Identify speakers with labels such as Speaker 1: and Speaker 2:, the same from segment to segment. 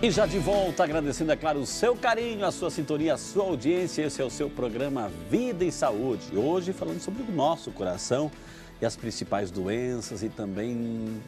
Speaker 1: E já de volta, agradecendo, é claro, o seu carinho, a sua sintonia, a sua audiência. Esse é o seu programa Vida e Saúde. Hoje falando sobre o nosso coração e as principais doenças e também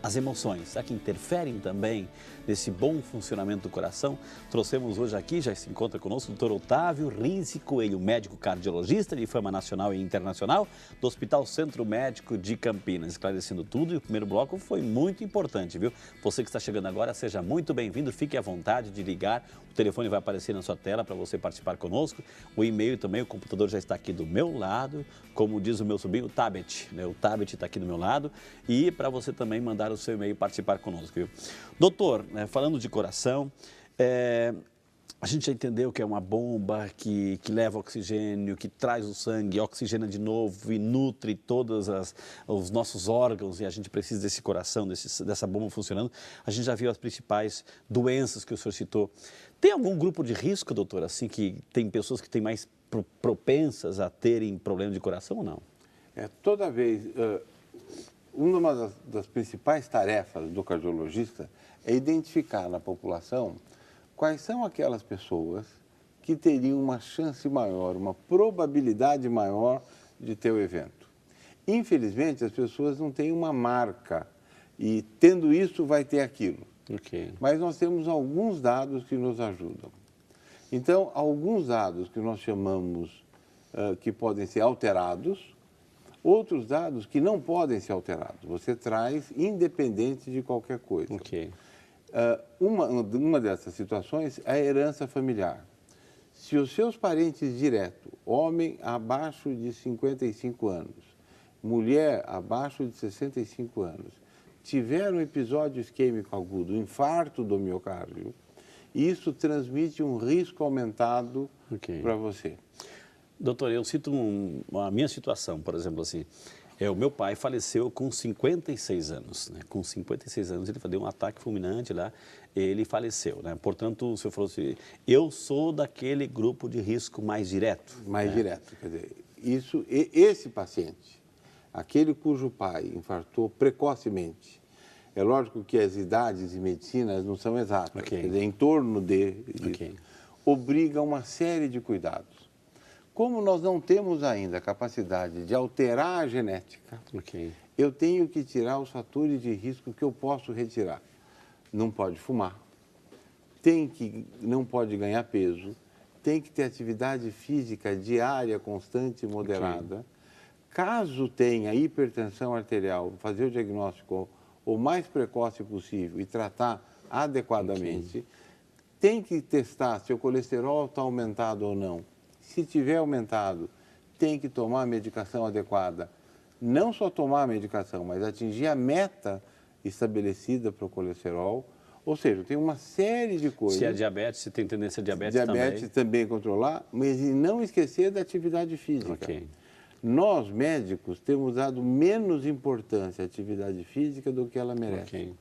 Speaker 1: as emoções, que interferem também nesse bom funcionamento do coração. Trouxemos hoje aqui, já se encontra conosco, o Dr. Otávio Rinze Coelho, médico cardiologista de fama nacional e internacional do Hospital Centro Médico de Campinas, esclarecendo tudo. E o primeiro bloco foi muito importante, viu? Você que está chegando agora, seja muito bem-vindo, fique à vontade de ligar. O telefone vai aparecer na sua tela para você participar conosco. O e-mail também, o computador já está aqui do meu lado, como diz o meu sobrinho, o tablet, né? O tablet está aqui do meu lado. E para você também mandar o seu e-mail e participar conosco, viu? Doutor, falando de coração, a gente já entendeu que é uma bomba que leva oxigênio, que traz o sangue, oxigena de novo e nutre todos os nossos órgãos, e a gente precisa desse coração, dessa bomba funcionando. A gente já viu as principais doenças que o senhor citou. Tem algum grupo de risco, doutor, assim, que tem pessoas que têm mais propensas a terem problema de coração ou não?
Speaker 2: Toda vez, uma das principais tarefas do cardiologista é identificar na população quais são aquelas pessoas que teriam uma chance maior, uma probabilidade maior de ter o evento. Infelizmente, as pessoas não têm uma marca e, tendo isso, vai ter aquilo.
Speaker 1: Okay.
Speaker 2: Mas nós temos alguns dados que nos ajudam. Então, alguns dados que nós chamamos que podem ser alterados, outros dados que não podem ser alterados. Você traz independente de qualquer coisa.
Speaker 1: Okay.
Speaker 2: Uma dessas situações é a herança familiar. Se os seus parentes diretos, homem abaixo de 55 anos, mulher abaixo de 65 anos, tiveram um episódio isquêmico agudo, infarto do miocárdio, isso transmite um risco aumentado para você.
Speaker 1: Doutor, eu cito a minha situação, por exemplo, assim. O meu pai faleceu com 56 anos, né? Com 56 anos ele deu um ataque fulminante lá, ele faleceu, né? Portanto, o senhor falou assim, eu sou daquele grupo de risco mais direto.
Speaker 2: Mais direto, quer dizer, esse paciente, aquele cujo pai infartou precocemente, é lógico que as idades e medicinas não são exatas, quer dizer, em torno obriga uma série de cuidados. Como nós não temos ainda a capacidade de alterar a genética, eu tenho que tirar os fatores de risco que eu posso retirar. Não pode fumar, não pode ganhar peso, tem que ter atividade física diária, constante e moderada. Caso tenha hipertensão arterial, fazer o diagnóstico o mais precoce possível e tratar adequadamente. Tem que testar se o colesterol está aumentado ou não. Se tiver aumentado, tem que tomar a medicação adequada. Não só tomar a medicação, mas atingir a meta estabelecida para o colesterol. Ou seja, tem uma série de coisas.
Speaker 1: Se é diabetes, se tem tendência a diabetes
Speaker 2: também controlar, mas e não esquecer da atividade física. Nós, médicos, temos dado menos importância à atividade física do que ela merece.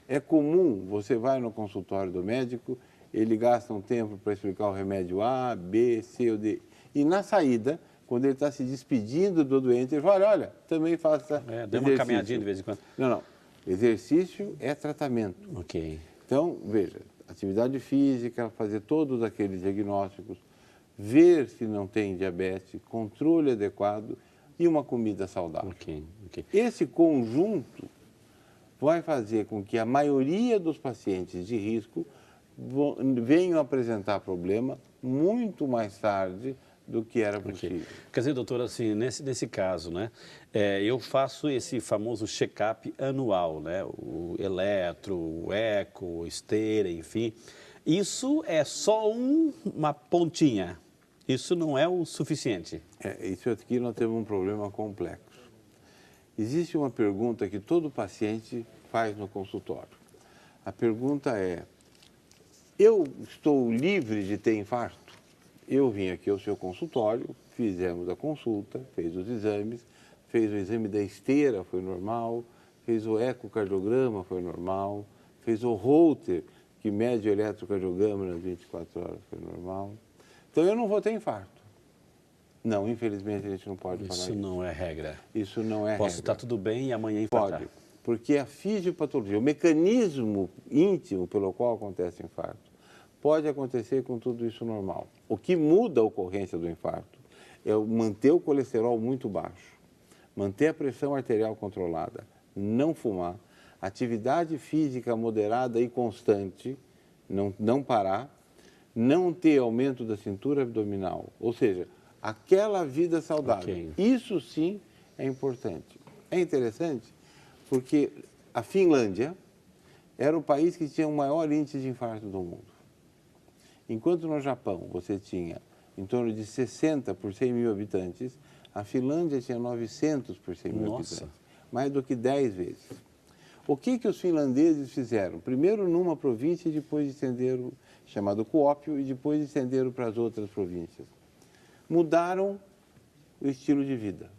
Speaker 2: É comum, você vai no consultório do médico, ele gasta um tempo para explicar o remédio A, B, C ou D. E na saída, quando ele está se despedindo do doente, ele fala, olha, também faça
Speaker 1: dê uma caminhadinha de vez em quando.
Speaker 2: Não. Exercício é tratamento. Então, veja, atividade física, fazer todos aqueles diagnósticos, ver se não tem diabetes, controle adequado e uma comida saudável. Esse conjunto vai fazer com que a maioria dos pacientes de risco venham apresentar problema muito mais tarde do que era possível.
Speaker 1: Quer dizer, doutor, assim, nesse caso, né, eu faço esse famoso check-up anual, né, o eletro, o eco, o esteira, enfim. Isso é só uma pontinha, isso não é o suficiente.
Speaker 2: Isso aqui nós temos um problema complexo. Existe uma pergunta que todo paciente faz no consultório. A pergunta é, eu estou livre de ter infarto? Eu vim aqui ao seu consultório, fizemos a consulta, fez os exames, fez o exame da esteira, foi normal, fez o ecocardiograma, foi normal, fez o Holter, que mede o eletrocardiograma nas 24 horas, foi normal. Então eu não vou ter infarto. Não, infelizmente a gente não pode falar isso.
Speaker 1: Isso não é regra.
Speaker 2: Isso não é regra.
Speaker 1: Posso estar tudo bem e amanhã infartar.
Speaker 2: porque a fisiopatologia, o mecanismo íntimo pelo qual acontece o infarto, pode acontecer com tudo isso normal. O que muda a ocorrência do infarto é manter o colesterol muito baixo, manter a pressão arterial controlada, não fumar, atividade física moderada e constante, não parar, não ter aumento da cintura abdominal, ou seja, aquela vida saudável.
Speaker 1: Okay.
Speaker 2: Isso sim é importante. É interessante porque a Finlândia era o país que tinha o maior índice de infarto do mundo. Enquanto no Japão você tinha em torno de 60 por 100 mil habitantes, a Finlândia tinha 900 por 100 mil habitantes, mais do que 10 vezes. O que os finlandeses fizeram? Primeiro numa província e depois estenderam, chamado Kuopio, e depois estenderam para as outras províncias. Mudaram o estilo de vida.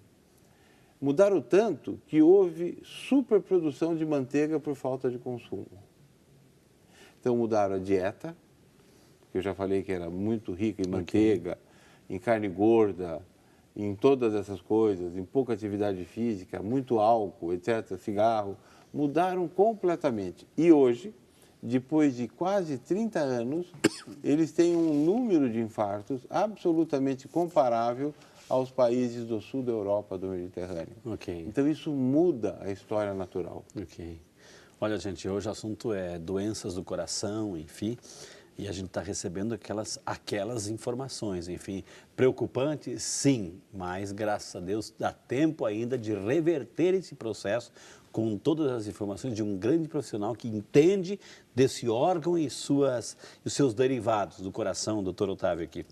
Speaker 2: Mudaram tanto que houve superprodução de manteiga por falta de consumo. Então mudaram a dieta, que eu já falei que era muito rica em manteiga, em carne gorda, em todas essas coisas, em pouca atividade física, muito álcool, etc., cigarro, mudaram completamente. E hoje, depois de quase 30 anos, eles têm um número de infartos absolutamente comparável aos países do sul da Europa, do Mediterrâneo. Então isso muda a história natural.
Speaker 1: Olha, gente, hoje o assunto é doenças do coração, enfim. E a gente está recebendo aquelas informações, enfim, preocupante, sim, mas graças a Deus dá tempo ainda de reverter esse processo com todas as informações de um grande profissional que entende desse órgão e os seus derivados do coração, doutor Otávio aqui.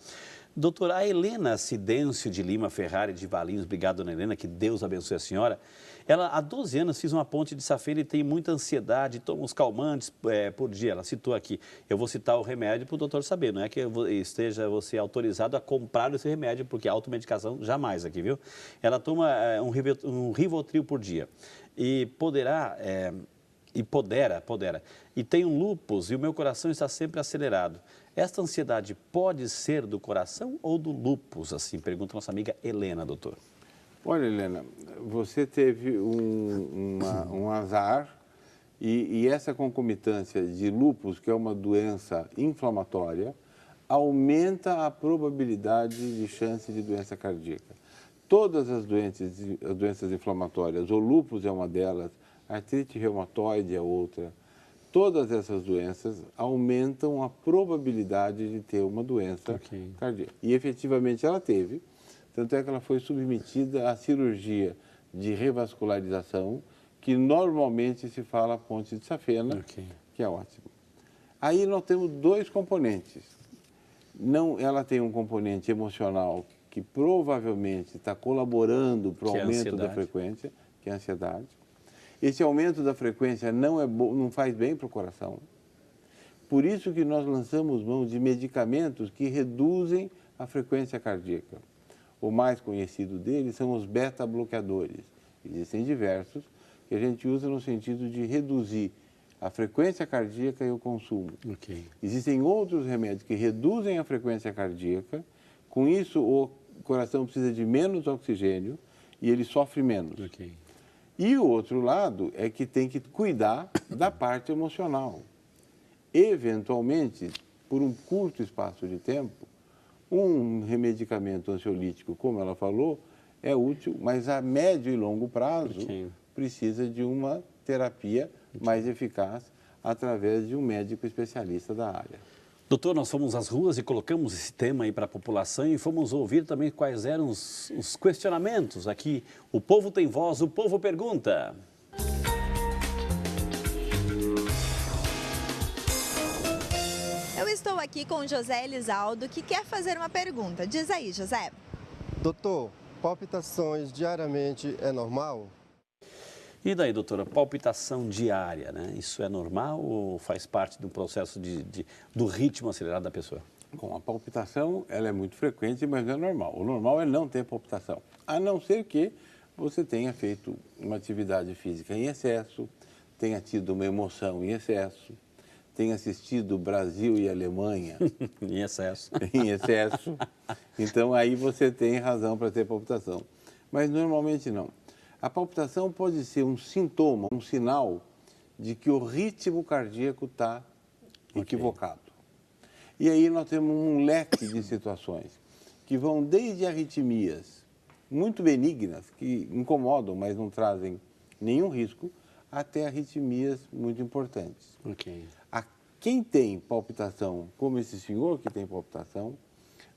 Speaker 1: Doutora, a Helena Cidêncio de Lima Ferrari de Valinhos, obrigado, dona Helena, que Deus abençoe a senhora. Ela, há 12 anos, fiz uma ponte de safena e tem muita ansiedade, toma uns calmantes por dia. Ela citou aqui, eu vou citar o remédio para o doutor saber, não é que esteja você autorizado a comprar esse remédio, porque automedicação jamais aqui, viu? Ela toma um Rivotril por dia e podera. E tem um lúpus e o meu coração está sempre acelerado. Esta ansiedade pode ser do coração ou do lúpus? Assim, pergunta nossa amiga Helena, doutor.
Speaker 2: Olha, Helena, você teve um azar e essa concomitância de lúpus, que é uma doença inflamatória, aumenta a probabilidade de chance de doença cardíaca. Todas as doenças inflamatórias, o lúpus é uma delas, a artrite reumatoide é outra, todas essas doenças aumentam a probabilidade de ter uma doença cardíaca. E efetivamente ela teve, tanto é que ela foi submetida à cirurgia de revascularização, que normalmente se fala ponte de safena, que é ótimo. Aí nós temos dois componentes. Ela tem um componente emocional que provavelmente está colaborando para o aumento da frequência, que é a ansiedade. Esse aumento da frequência não faz bem para o coração. Por isso que nós lançamos mão de medicamentos que reduzem a frequência cardíaca. O mais conhecido deles são os beta-bloqueadores. Existem diversos que a gente usa no sentido de reduzir a frequência cardíaca e o consumo. Existem outros remédios que reduzem a frequência cardíaca, com isso o coração precisa de menos oxigênio e ele sofre menos. E o outro lado é que tem que cuidar da parte emocional. Eventualmente, por um curto espaço de tempo, um remedicamento ansiolítico, como ela falou, é útil, mas a médio e longo prazo precisa de uma terapia mais eficaz através de um médico especialista da área.
Speaker 1: Doutor, nós fomos às ruas e colocamos esse tema aí para a população e fomos ouvir também quais eram os questionamentos aqui. O povo tem voz, o povo pergunta.
Speaker 3: Eu estou aqui com o José Elisaldo, que quer fazer uma pergunta. Diz aí, José.
Speaker 4: Doutor, palpitações diariamente é normal?
Speaker 1: E daí, doutora, palpitação diária, né? Isso é normal ou faz parte do processo do ritmo acelerado da pessoa?
Speaker 2: Bom, a palpitação ela é muito frequente, mas não é normal. O normal é não ter palpitação, a não ser que você tenha feito uma atividade física em excesso, tenha tido uma emoção em excesso, tenha assistido Brasil e Alemanha
Speaker 1: em excesso.
Speaker 2: Em excesso. Então aí você tem razão para ter palpitação. Mas normalmente não. A palpitação pode ser um sintoma, um sinal de que o ritmo cardíaco está equivocado. E aí nós temos um leque de situações que vão desde arritmias muito benignas, que incomodam, mas não trazem nenhum risco, até arritmias muito importantes. Quem tem palpitação, como esse senhor que tem palpitação,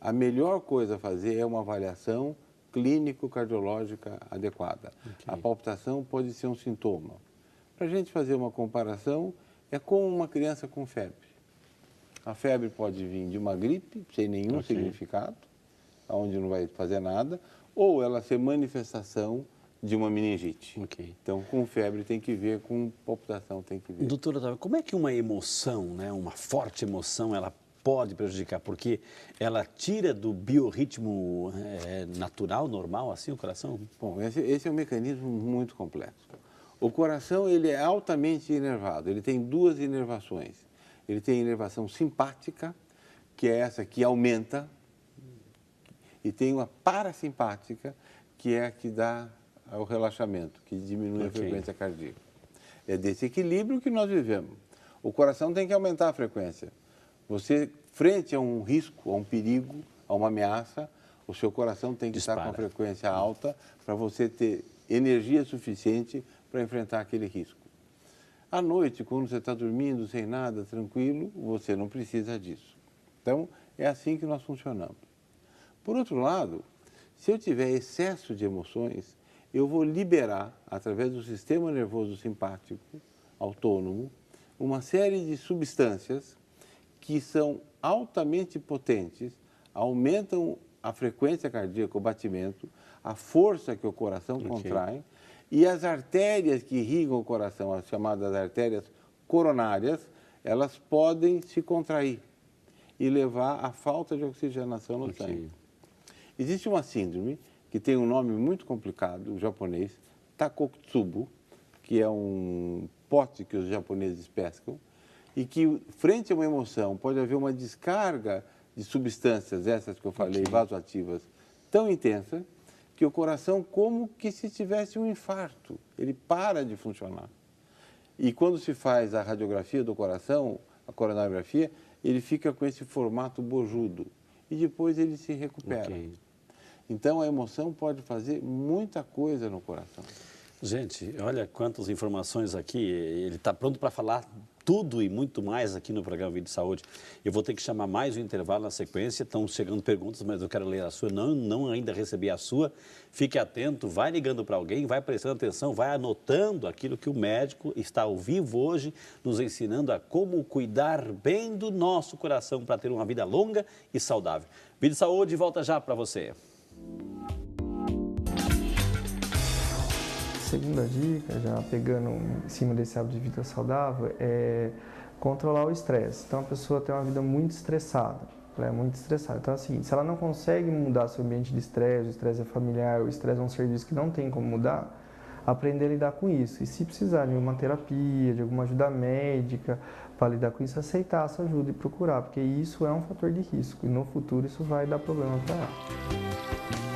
Speaker 2: a melhor coisa a fazer é uma avaliação clínico-cardiológica adequada. A palpitação pode ser um sintoma. Para a gente fazer uma comparação, é como uma criança com febre. A febre pode vir de uma gripe, sem nenhum significado, onde não vai fazer nada, ou ela ser manifestação de uma meningite. Então, com febre tem que ver, com palpitação tem que ver.
Speaker 1: Doutor Otávio, como é que uma emoção, né, uma forte emoção, ela pode prejudicar? Porque ela tira do biorritmo natural, normal, assim, o coração?
Speaker 2: Bom, esse é um mecanismo muito complexo. O coração, ele é altamente inervado, ele tem duas inervações. Ele tem a inervação simpática, que é essa que aumenta, e tem uma parasimpática, que é a que dá o relaxamento, que diminui a frequência cardíaca. É desse equilíbrio que nós vivemos. O coração tem que aumentar a frequência. Você, frente a um risco, a um perigo, a uma ameaça, o seu coração tem que estar com a frequência alta para você ter energia suficiente para enfrentar aquele risco. À noite, quando você está dormindo sem nada, tranquilo, você não precisa disso. Então, é assim que nós funcionamos. Por outro lado, se eu tiver excesso de emoções, eu vou liberar, através do sistema nervoso simpático autônomo, uma série de substâncias que são altamente potentes, aumentam a frequência cardíaca, o batimento, a força que o coração contrai, e as artérias que irrigam o coração, as chamadas artérias coronárias, elas podem se contrair e levar à falta de oxigenação no sangue. Existe uma síndrome que tem um nome muito complicado, o japonês, Takotsubo, que é um pote que os japoneses pescam, e que, frente a uma emoção, pode haver uma descarga de substâncias, essas que eu falei, vasoativas, tão intensa, que o coração, como que se tivesse um infarto, ele para de funcionar. E quando se faz a radiografia do coração, a coronariografia, ele fica com esse formato bojudo, e depois ele se recupera. Então, a emoção pode fazer muita coisa no coração.
Speaker 1: Gente, olha quantas informações aqui. Ele está pronto para falar tudo e muito mais aqui no programa Vida e Saúde. Eu vou ter que chamar mais um intervalo na sequência. Estão chegando perguntas, mas eu quero ler a sua. Não ainda recebi a sua. Fique atento, vai ligando para alguém, vai prestando atenção, vai anotando aquilo que o médico está ao vivo hoje, nos ensinando a como cuidar bem do nosso coração para ter uma vida longa e saudável. Vida e Saúde volta já para você.
Speaker 5: Segunda dica, já pegando em cima desse hábito de vida saudável, é controlar o estresse. Então, a pessoa tem uma vida muito estressada, ela é muito estressada. Então, é o seguinte, se ela não consegue mudar seu ambiente de estresse, o estresse é familiar, o estresse é um serviço que não tem como mudar, aprender a lidar com isso. E se precisar de uma terapia, de alguma ajuda médica para lidar com isso, aceitar essa ajuda e procurar, porque isso é um fator de risco e no futuro isso vai dar problema para ela.